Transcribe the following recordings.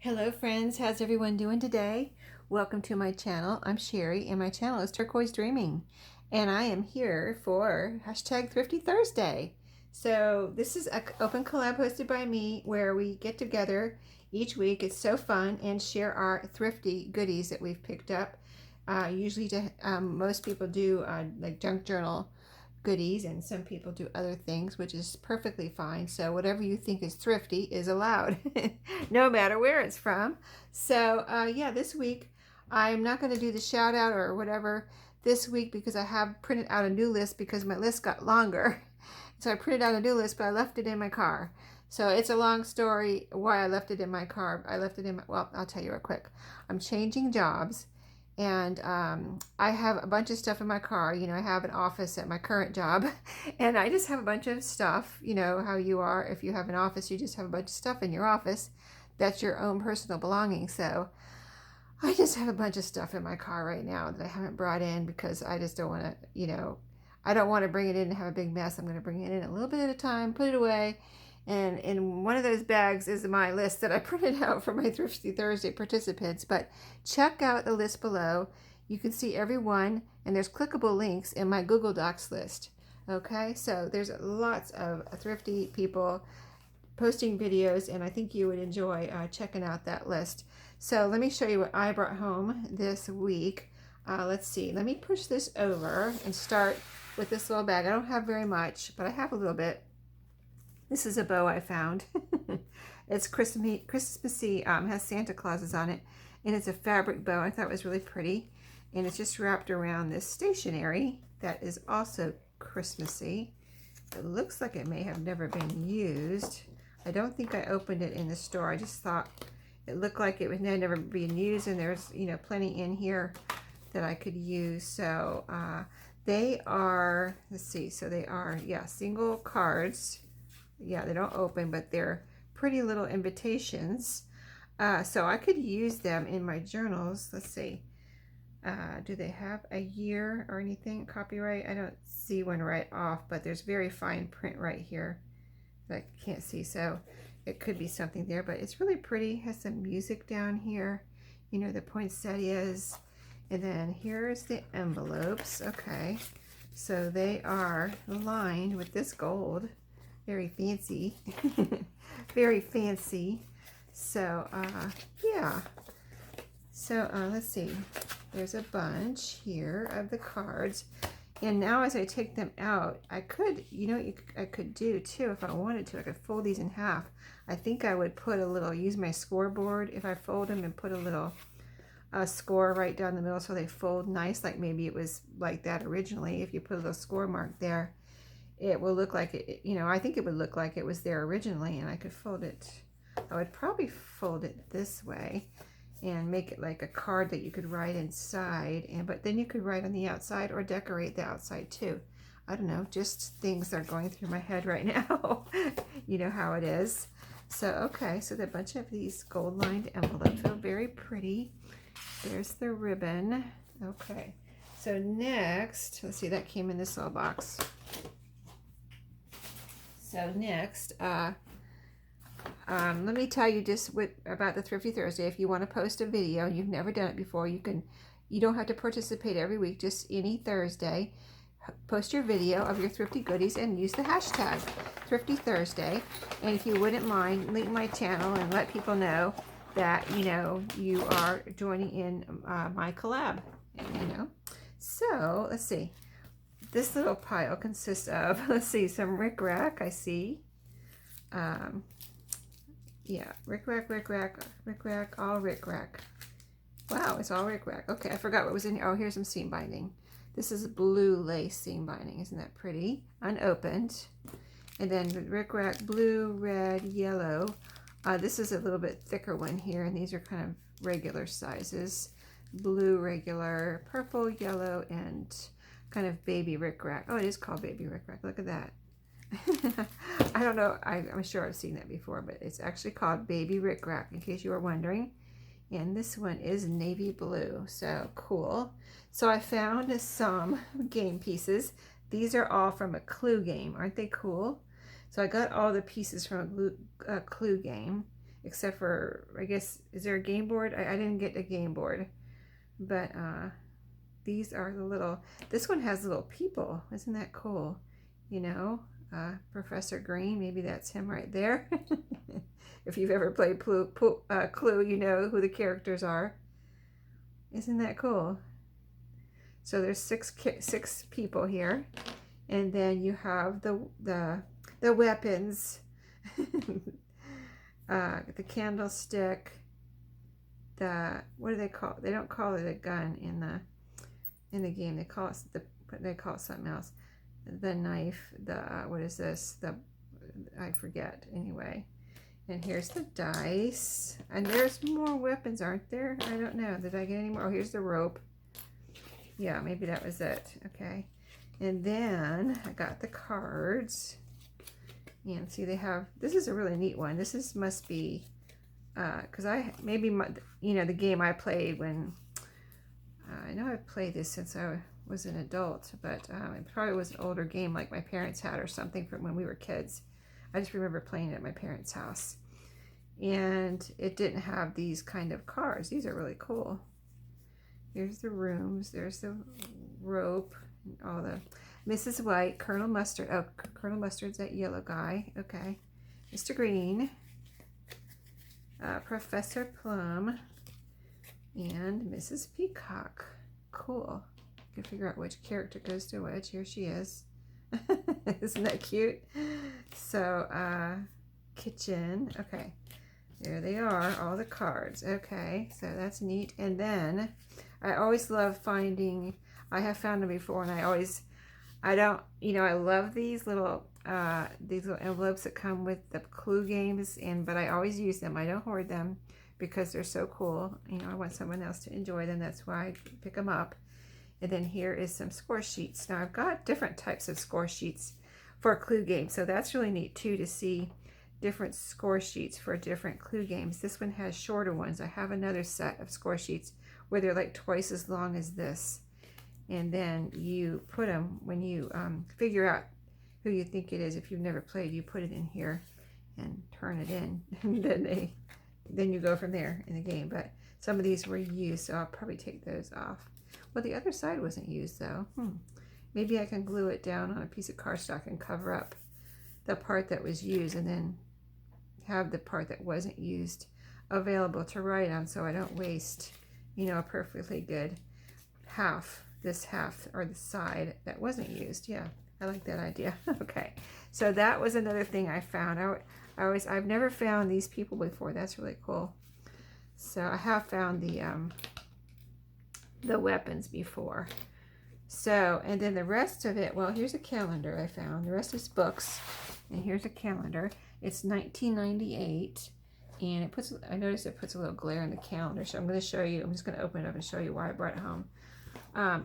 Hello friends, how's everyone doing today? Welcome to my channel. I'm Sherry and my channel is Turquoise Dreaming, and I am here for hashtag Thrifty Thursday. So this is an open collab hosted by me where we get together each week. It's so fun and share our thrifty goodies that we've picked up. Usually most people do like junk journal goodies, and some people do other things, which is perfectly fine. So whatever you think is thrifty is allowed, no matter where it's from. So yeah, this week I'm not going to do the shout out or whatever this week because I have printed out a new list because my list got longer. So I printed out a new list, but I left it in my car. So it's a long story why I left it in my car. I left it in my, well, I'll tell you real quick. I'm changing jobs. And I have a bunch of stuff in my car. You know, I have an office at my current job, and I just have a bunch of stuff. You know how you are. If you have an office, you just have a bunch of stuff in your office. That's your own personal belongings. So I just have a bunch of stuff in my car right now that I haven't brought in because I just don't want to, you know, I don't want to bring it in and have a big mess. I'm going to bring it in a little bit at a time, put it away. And in one of those bags is my list that I printed out for my Thrifty Thursday participants. But check out the list below. You can see every one, and there's clickable links in my Google Docs list. Okay, so there's lots of thrifty people posting videos, and I think you would enjoy checking out that list. So let me show you what I brought home this week. Let's see. Let me push this over and start with this little bag. I don't have very much, but I have a little bit. This is a bow I found. It's Christmassy, has Santa Clauses on it, and it's a fabric bow. I thought it was really pretty, and it's just wrapped around this stationery that is also Christmassy. It looks like it may have never been used. I don't think I opened it in the store. I just thought it looked like it was never being used, and there's, you know, plenty in here that I could use. So they are, let's see, so they are, yeah, single cards. Yeah, they don't open, but they're pretty little invitations. So I could use them in my journals. Let's see. Do they have a year or anything? Copyright? I don't see one right off, but there's very fine print right here that I can't see. So it could be something there, but it's really pretty. Has some music down here. You know, the poinsettias. And then here's the envelopes. Okay. So they are lined with this gold. Very fancy. Very fancy. So yeah, so let's see, there's a bunch here of the cards, and now as I take them out, I could, you know, I could do too if I wanted to. I could fold these in half. I think I would put a little, use my scoreboard if I fold them, and put a little score right down the middle so they fold nice, like maybe it was like that originally. If you put a little score mark there, it will look like it, you know, I think it would look like it was there originally, and I could fold it. I would probably fold it this way and make it like a card that you could write inside, and but then you could write on the outside or decorate the outside too. I don't know, just things that are going through my head right now. You know how it is. So okay, so the bunch of these gold lined envelopes are very pretty. There's the ribbon. Okay, so next, let's see, that came in this little box. So next, let me tell you just about the Thrifty Thursday. If you want to post a video and you've never done it before, you don't have to participate every week, just any Thursday. Post your video of your thrifty goodies and use the hashtag Thrifty Thursday. And if you wouldn't mind, link my channel and let people know that, you know, you are joining in my collab, you know. So let's see. This little pile consists of, let's see, some rickrack, I see. Yeah, rickrack, all rickrack. Wow, it's all rickrack. Okay, I forgot what was in here. Oh, here's some seam binding. This is blue lace seam binding. Isn't that pretty? Unopened. And then the rickrack, blue, red, yellow. This is a little bit thicker one here, and these are kind of regular sizes. Blue, regular, purple, yellow, and kind of baby rickrack. Oh, it is called baby rickrack. Look at that. I don't know. I'm sure I've seen that before, but it's actually called baby rickrack, in case you were wondering. And this one is navy blue. So cool. So I found some game pieces. These are all from a Clue game. Aren't they cool? So I got all the pieces from a Clue game. except for, I guess, is there a game board? I didn't get a game board, but these are the little, this one has little people. Isn't that cool? You know, Professor Green, maybe that's him right there. If you've ever played Clue, you know who the characters are. Isn't that cool? So there's six people here, and then you have the weapons, the candlestick, what do they call? They don't call it a gun in the game. They call it something else. The knife. What is this? I forget. Anyway. And here's the dice. And there's more weapons, aren't there? I don't know. Did I get any more? Oh, here's the rope. Yeah, maybe that was it. Okay. And then I got the cards. And see, they have, this is a really neat one. This must be, because the game I played when, I know I've played this since I was an adult, but it probably was an older game like my parents had or something from when we were kids. I just remember playing it at my parents' house. And it didn't have these kind of cards. These are really cool. Here's the rooms. There's the rope. All the Mrs. White, Colonel Mustard. Oh, Colonel Mustard's that yellow guy. Okay. Mr. Green. Professor Plum. And Mrs. Peacock. Cool. You can figure out which character goes to which. Here she is. Isn't that cute? So, kitchen. Okay. There they are, all the cards. Okay, so that's neat. And then I always love finding, I have found them before, and I love these little envelopes that come with the clue games, but I always use them. I don't hoard them because they're so cool. You know, I want someone else to enjoy them. That's why I pick them up. And then here is some score sheets. Now I've got different types of score sheets for clue games, so that's really neat too, to see different score sheets for different clue games. This one has shorter ones. I have another set of score sheets where they're like twice as long as this. And then you put them, when you figure out who you think it is, if you've never played, you put it in here and turn it in. And then you go from there in the game. But some of these were used, so I'll probably take those off. Well, the other side wasn't used though. Maybe I can glue it down on a piece of cardstock and cover up the part that was used, and then have the part that wasn't used available to write on, so I don't waste, a perfectly good this half or the side that wasn't used. Yeah, I like that idea. Okay, so that was another thing I found. I've never found these people before. That's really cool. So I have found the weapons before. So, and then the rest of it, well, here's a calendar I found. The rest is books, and here's a calendar. It's 1998, and I noticed it puts a little glare in the calendar, so I'm going to show you. I'm just going to open it up and show you why I brought it home.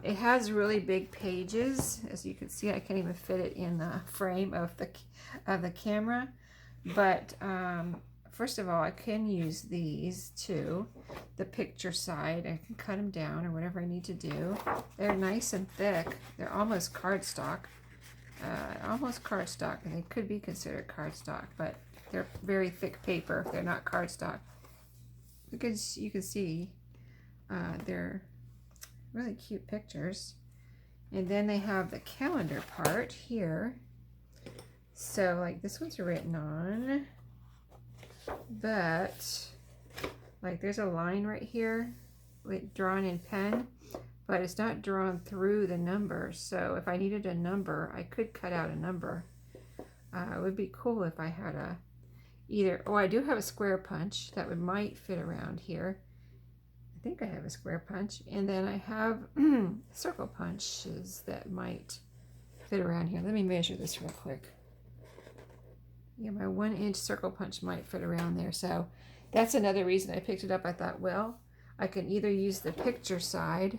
It has really big pages. As you can see, I can't even fit it in the frame of the camera, but first of all, I can use these to the picture side. I can cut them down or whatever I need to do. They're nice and thick. They're almost cardstock. And they could be considered cardstock, but they're very thick paper. They're not cardstock. Because you can see they're really cute pictures. And then they have the calendar part here. So like this one's written on, but like there's a line right here drawn in pen, but it's not drawn through the number. So if I needed a number, I could cut out a number. It would be cool if I had I do have a square punch that might fit around here. I think I have a square punch, and then I have circle punches that might fit around here. Let me measure this real quick. Yeah, my 1-inch circle punch might fit around there. So that's another reason I picked it up. I thought, well, I can either use the picture side,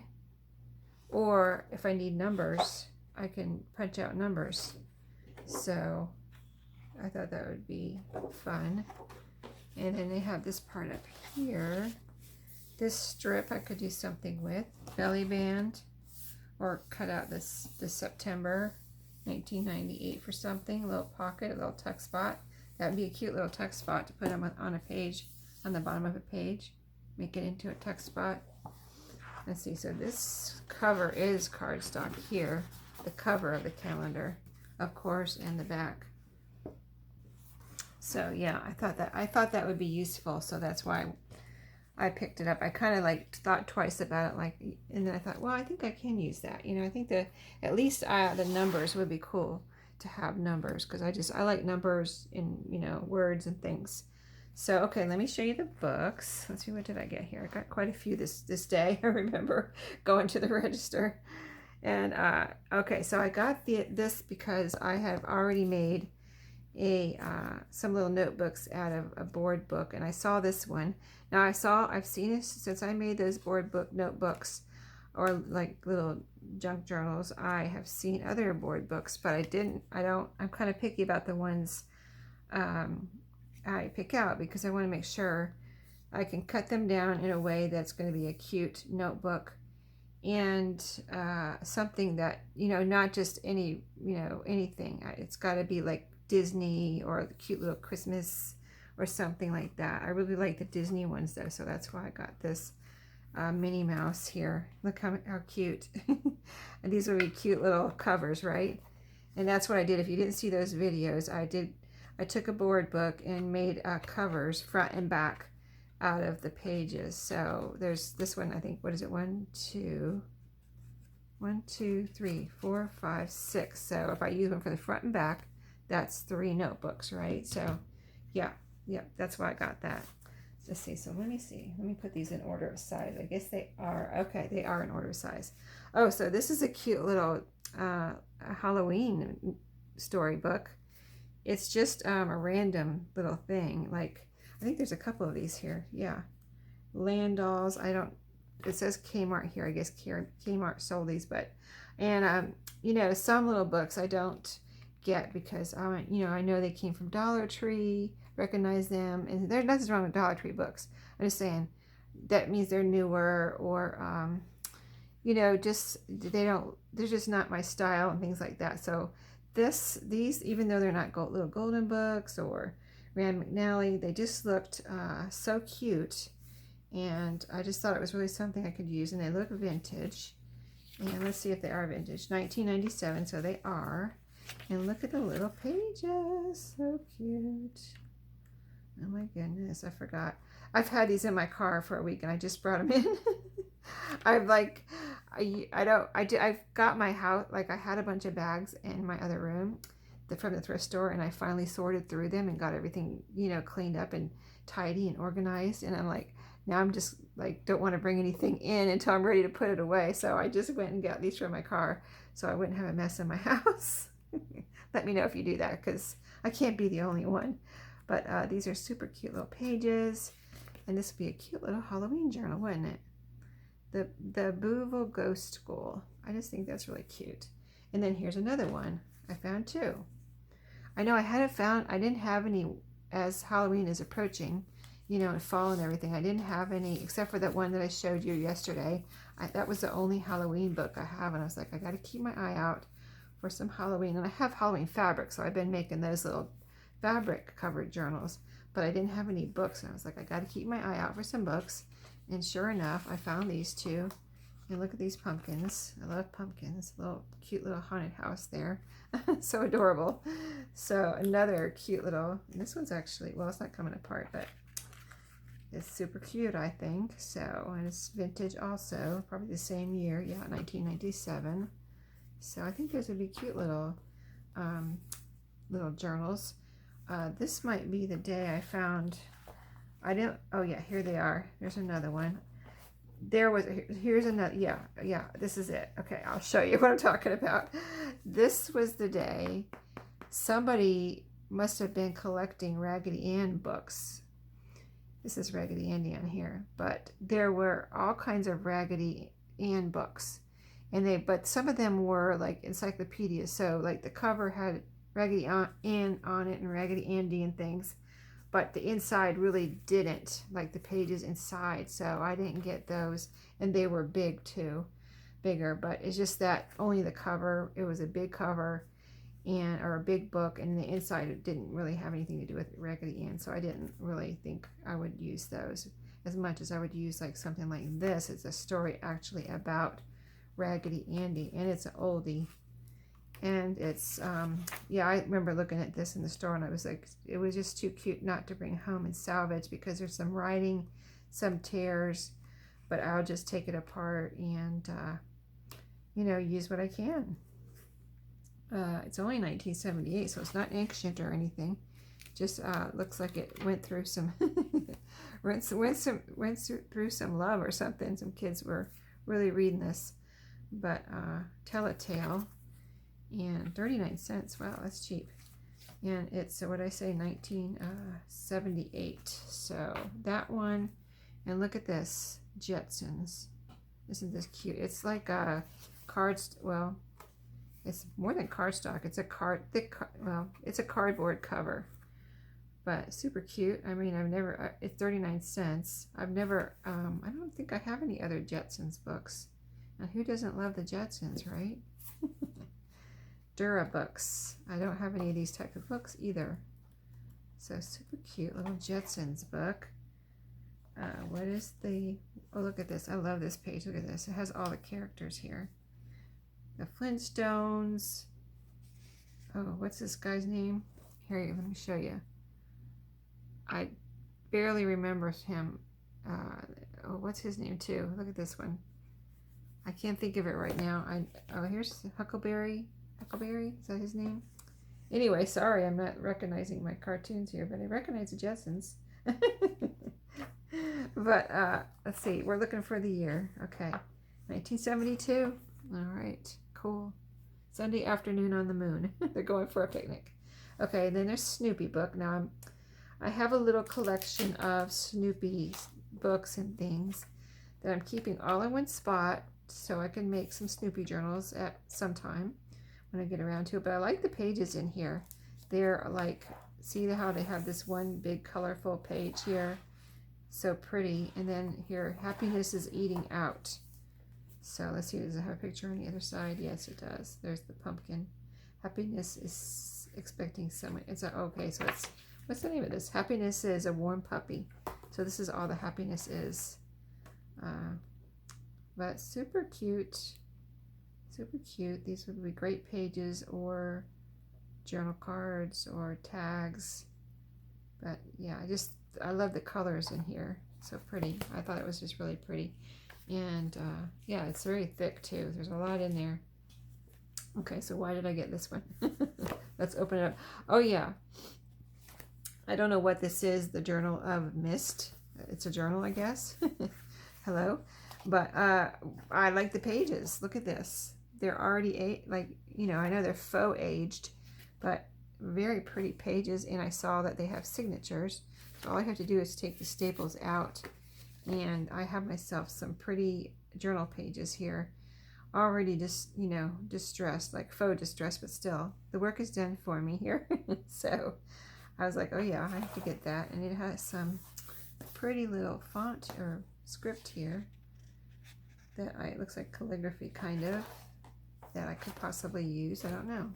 or if I need numbers, I can punch out numbers. So I thought that would be fun. And then they have this part up here. This strip I could do something with. Belly band, or cut out this September 1998 for something. A little pocket, a little tuck spot. That would be a cute little tuck spot to put on a page. on the bottom of a page, make it into a tuck spot. Let's see, so this cover is cardstock here, the cover of the calendar, of course, and the back. So yeah, I thought that would be useful, so that's why I picked it up. I kind of like thought twice about it, like, and then I thought, well, I think I can use that. You know, I think at least the numbers would be cool to have numbers, because I like numbers in, you know, words and things. So, okay, let me show you the books. Let's see, what did I get here? I got quite a few this day. I remember going to the register. And, okay, so I got this because I have already made some little notebooks out of a board book, and I saw this one. Now I've seen it since I made those board book notebooks, or like little junk journals. I have seen other board books, but I'm kind of picky about the ones I pick out, because I want to make sure I can cut them down in a way that's going to be a cute notebook, and something that, you know, not just any, you know, anything. It's got to be like Disney or the cute little Christmas or something like that. I really like the Disney ones though, so that's why I got this Minnie Mouse here. Look how cute. And these will be cute little covers, right? And that's what I did. If you didn't see those videos, I took a board book and made covers front and back out of the pages. So there's this one, I think, what is it? 1, 2, 3, 4, 5, 6. So if I use one for the front and back, that's 3 notebooks, right? So yeah, that's why I got that. Let's see, so let me put these in order of size. I guess they are, okay, they are in order of size. Oh, so this is a cute little Halloween storybook. It's just a random little thing. Like, I think there's a couple of these here. Yeah, land dolls. It says Kmart here. I guess Kmart sold these, but, and you know, some little books I don't get, because you know, I know they came from Dollar Tree, recognize them, and there's nothing wrong with Dollar Tree books. I'm just saying that means they're newer, or you know, just they're just not my style and things like that. So these, even though they're not little golden books or Rand McNally, they just looked so cute, and I just thought it was really something I could use, and they look vintage. And let's see if they are vintage. 1997, so they are. And look at the little pages, so cute. Oh my goodness, I forgot. I've had these in my car for a week, and I just brought them in. I've got my house, like, I had a bunch of bags in my other room from the thrift store, and I finally sorted through them and got everything, you know, cleaned up and tidy and organized. And I'm like, now I'm just like, don't want to bring anything in until I'm ready to put it away. So I just went and got these from my car so I wouldn't have a mess in my house. Let me know if you do that, because I can't be the only one. But these are super cute little pages, and this would be a cute little Halloween journal, wouldn't it? The Booville Ghost School. I just think that's really cute. And then here's another one I found too. I know I didn't have any, as Halloween is approaching, you know, and fall and everything. I didn't have any, except for that one that I showed you yesterday. That was the only Halloween book I have, and I was like, I got to keep my eye out for some Halloween. And I have Halloween fabric, so I've been making those little fabric covered journals, but I didn't have any books, and I was like, I got to keep my eye out for some books. And sure enough, I found these two. And look at these pumpkins. I love pumpkins. Little cute little haunted house there. So adorable. So another cute little, and this one's actually, well, it's not coming apart, but it's super cute, I think. So, and it's vintage also, probably the same year. Yeah, 1997. So I think those would be cute little little journals. This might be the day I found, oh yeah, here they are. There's another one. Here's another, yeah, this is it. Okay, I'll show you what I'm talking about. This was the day somebody must have been collecting Raggedy Ann books. This is Raggedy Andy on here, but there were all kinds of Raggedy Ann books, and but some of them were like encyclopedias. So like the cover had Raggedy Ann on it and Raggedy Andy and things, but the inside really didn't, like the pages inside. So I didn't get those, and they were big too, bigger. But it's just that only the cover. It was a big cover, and or a big book, and the inside it didn't really have anything to do with Raggedy Ann, so I didn't really think I would use those as much as I would use like something like this. It's a story actually about Raggedy Andy, and it's an oldie, and it's yeah, I remember looking at this in the store and I was like, it was just too cute not to bring home and salvage, because there's some writing, some tears, but I'll just take it apart and you know, use what I can. It's only 1978, so it's not ancient or anything. Just looks like it went through some went through some love or something. Some kids were really reading this. But tell a tale, and 39 cents. Wow, that's cheap. And it's what I say, 1978. So that one, and look at this, Jetsons. Isn't this cute? It's like a cards. Well, it's more than cardstock. It's a it's a cardboard cover, but super cute. I mean, I've never. It's 39 cents. I've never. I don't think I have any other Jetsons books. Now, who doesn't love the Jetsons, right? Dura books. I don't have any of these type of books either. So super cute little Jetsons book. What is the? Oh, look at this. I love this page. Look at this. It has all the characters here. The Flintstones. Oh, what's this guy's name? Here, let me show you. I barely remember him. Oh, what's his name too? Look at this one. I can't think of it right now. Oh, here's Huckleberry. Huckleberry, is that his name? Anyway, sorry, I'm not recognizing my cartoons here, but I recognize the Jetsons. But let's see. We're looking for the year. Okay, 1972. All right. Cool. Sunday afternoon on the moon. They're going for a picnic. Okay, then there's Snoopy book. Now I have a little collection of Snoopy books and things that I'm keeping all in one spot, so I can make some Snoopy journals at some time when I get around to it. But I like the pages in here. They're like, see how they have this one big colorful page here? So pretty. And then here, happiness is eating out. So let's see, does it have a picture on the other side? Yes, it does. There's the pumpkin. Happiness is expecting someone. It's a, okay, so it's, what's the name of this? Happiness is a warm puppy. So this is all the happiness is. But super cute. Super cute. These would be great pages or journal cards or tags. But yeah, I love the colors in here. So pretty. I thought it was just really pretty. And yeah, it's very thick too. There's a lot in there. Okay, so why did I get this one? Let's open it up. Oh yeah. I don't know what this is. The Journal of Mist. It's a journal, I guess. Hello. But I like the pages. Look at this. They're already, like, you know, I know they're faux aged, but very pretty pages. And I saw that they have signatures. So all I have to do is take the staples out. And I have myself some pretty journal pages here. Already just, you know, distressed, like faux distressed, but still. The work is done for me here. So I was like, oh yeah, I have to get that. And it has some pretty little font or script here that it looks like calligraphy kind of, that I could possibly use. I don't know.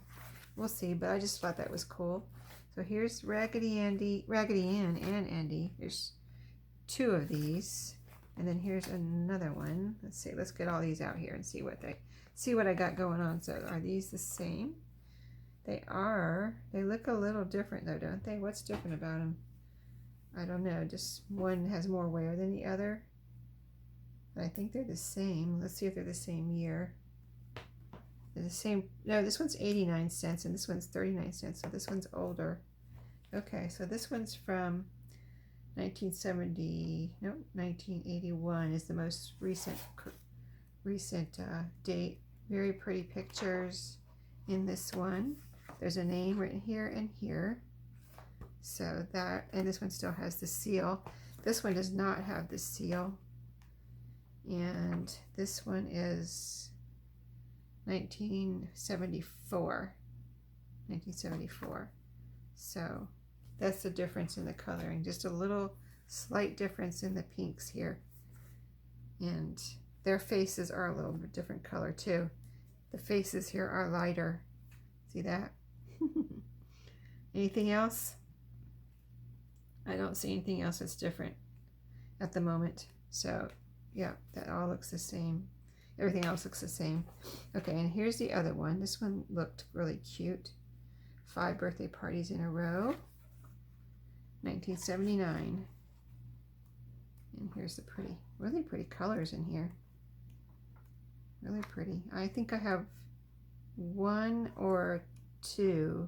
We'll see, but I just thought that was cool. So here's Raggedy Ann and Andy. There's two of these, and then here's another one. Let's see. Let's get all these out here and see what I got going on. So are these the same? They are. They look a little different though, don't they? What's different about them? I don't know. Just one has more wear than the other. But I think they're the same. Let's see if they're the same year. They're the same. No, this one's 89 cents and this one's 39 cents. So this one's older. Okay, so this one's from 1981 is the most recent date. Very pretty pictures in this one. There's a name written here and here. So that, and this one still has the seal. This one does not have the seal. And this one is 1974. So that's the difference in the coloring. Just a little slight difference in the pinks here. And their faces are a little bit different color too. The faces here are lighter. See that? Anything else? I don't see anything else that's different at the moment. So yeah, that all looks the same. Everything else looks the same. Okay, and here's the other one. This one looked really cute. 5 birthday parties in a row. 1979. And here's the really pretty colors in here. Really pretty. I think I have 1 or 2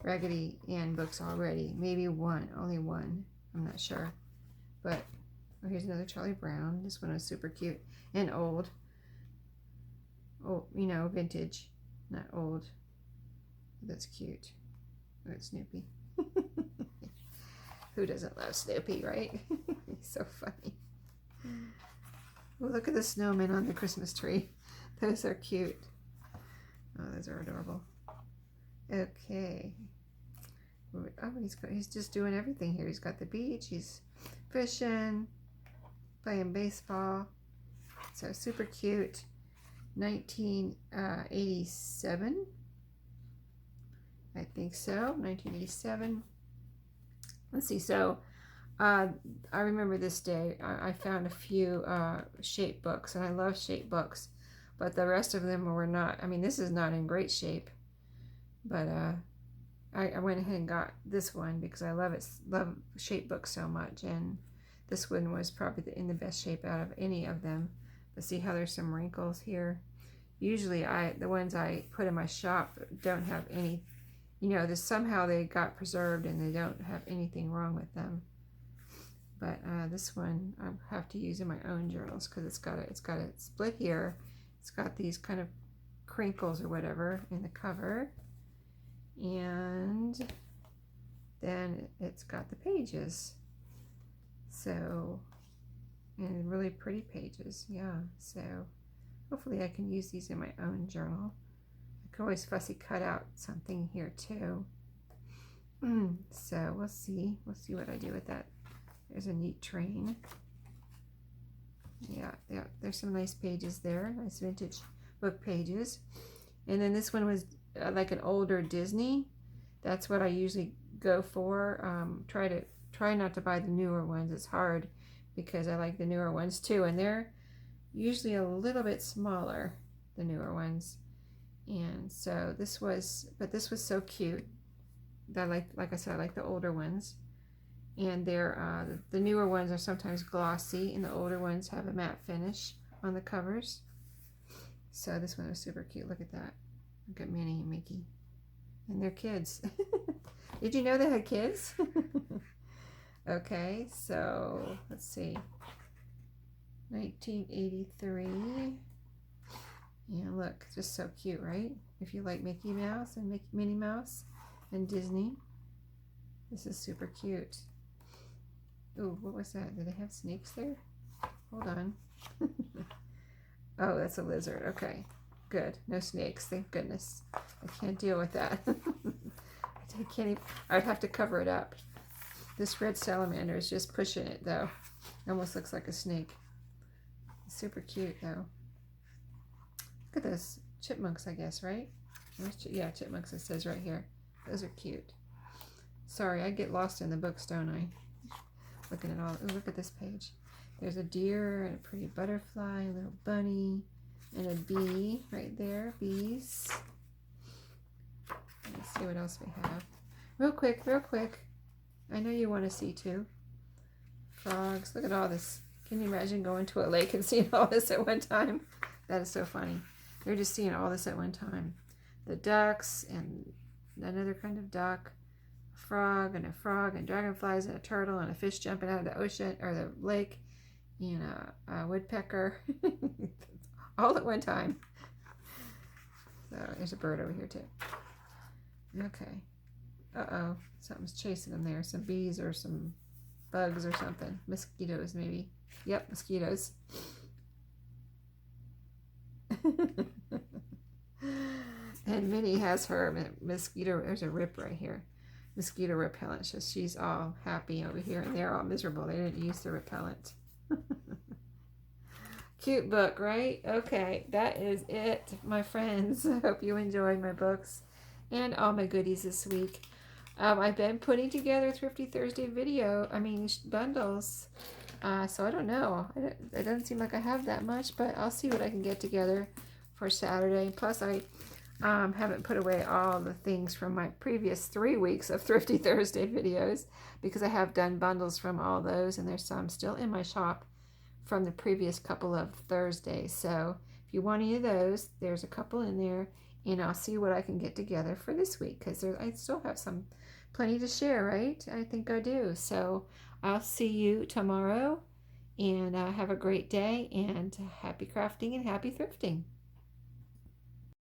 Raggedy Ann books already. Maybe 1, only 1. I'm not sure. But oh, here's another Charlie Brown. This one was super cute and old. Oh, you know, vintage, not old. That's cute. Oh, it's Snoopy. Who doesn't love Snoopy, right? He's so funny. Oh, look at the snowman on the Christmas tree. Those are cute. Oh, those are adorable. Okay. Oh, he's just doing everything here. He's got the beach. He's fishing, playing baseball. So super cute. 1987. I think so. 1987. Let's see. So I remember this day. I found a few shape books, and I love shape books, but the rest of them were not. I mean, this is not in great shape, but I went ahead and got this one because I love shape books so much, and this one was probably in the best shape out of any of them. But see how there's some wrinkles here. Usually the ones I put in my shop don't have any, you know, somehow they got preserved and they don't have anything wrong with them. But this one I have to use in my own journals because it's got a split here. It's got these kind of crinkles or whatever in the cover, and then it's got the pages. So, and really pretty pages, yeah. So hopefully I can use these in my own journal. I can always fussy cut out something here too. So we'll see what I do with that. There's a neat train. Yeah, there's some nice pages there, nice vintage book pages. And then this one was like an older Disney. That's what I usually go for. Try not to buy the newer ones. It's hard because I like the newer ones too, and they're usually a little bit smaller, the newer ones. And so this was so cute that like I said, I like the older ones. And they're the newer ones are sometimes glossy, and the older ones have a matte finish on the covers. So this one was super cute. Look at that. Look at Minnie and Mickey and their kids. Did you know they had kids? Okay, so let's see. 1983. And look, just so cute, right? If you like Mickey Mouse and Minnie Mouse and Disney, this is super cute. Ooh, what was that? Did they have snakes there? Hold on. Oh, that's a lizard. Okay, good. No snakes, thank goodness. I can't deal with that. I can't even, I'd have to cover it up. This red salamander is just pushing it though. It almost looks like a snake. It's super cute though. Look at those chipmunks, I guess, right? Yeah, chipmunks it says right here. Those are cute. Sorry, I get lost in the books, don't I? Looking at all. Ooh, look at this page. There's a deer and a pretty butterfly, a little bunny, and a bee right there. Bees. Let's see what else we have. Real quick. I know you want to see too. Frogs. Look at all this. Can you imagine going to a lake and seeing all this at one time? That is so funny. They're just seeing all this at one time. The ducks and another kind of duck. Frog and dragonflies and a turtle and a fish jumping out of the ocean or the lake and a woodpecker all at one time. So there's a bird over here too. Okay. Uh-oh, something's chasing them there. Some bees or some bugs or something. Mosquitoes maybe. Yep, mosquitoes. And Minnie has her mosquito. There's a rip right here. Mosquito repellent. So she's all happy over here, and they're all miserable. They didn't use the repellent. Cute book, right? Okay, that is it, my friends. I hope you enjoyed my books, and all my goodies this week. I've been putting together Thrifty Thursday bundles. So I don't know. It doesn't seem like I have that much, but I'll see what I can get together for Saturday. Plus, I haven't put away all the things from my previous 3 weeks of Thrifty Thursday videos because I have done bundles from all those, and there's some still in my shop from the previous couple of Thursdays. So if you want any of those, there's a couple in there, and I'll see what I can get together for this week because I still have plenty to share, right? I think I do. So I'll see you tomorrow, and have a great day, and happy crafting and happy thrifting.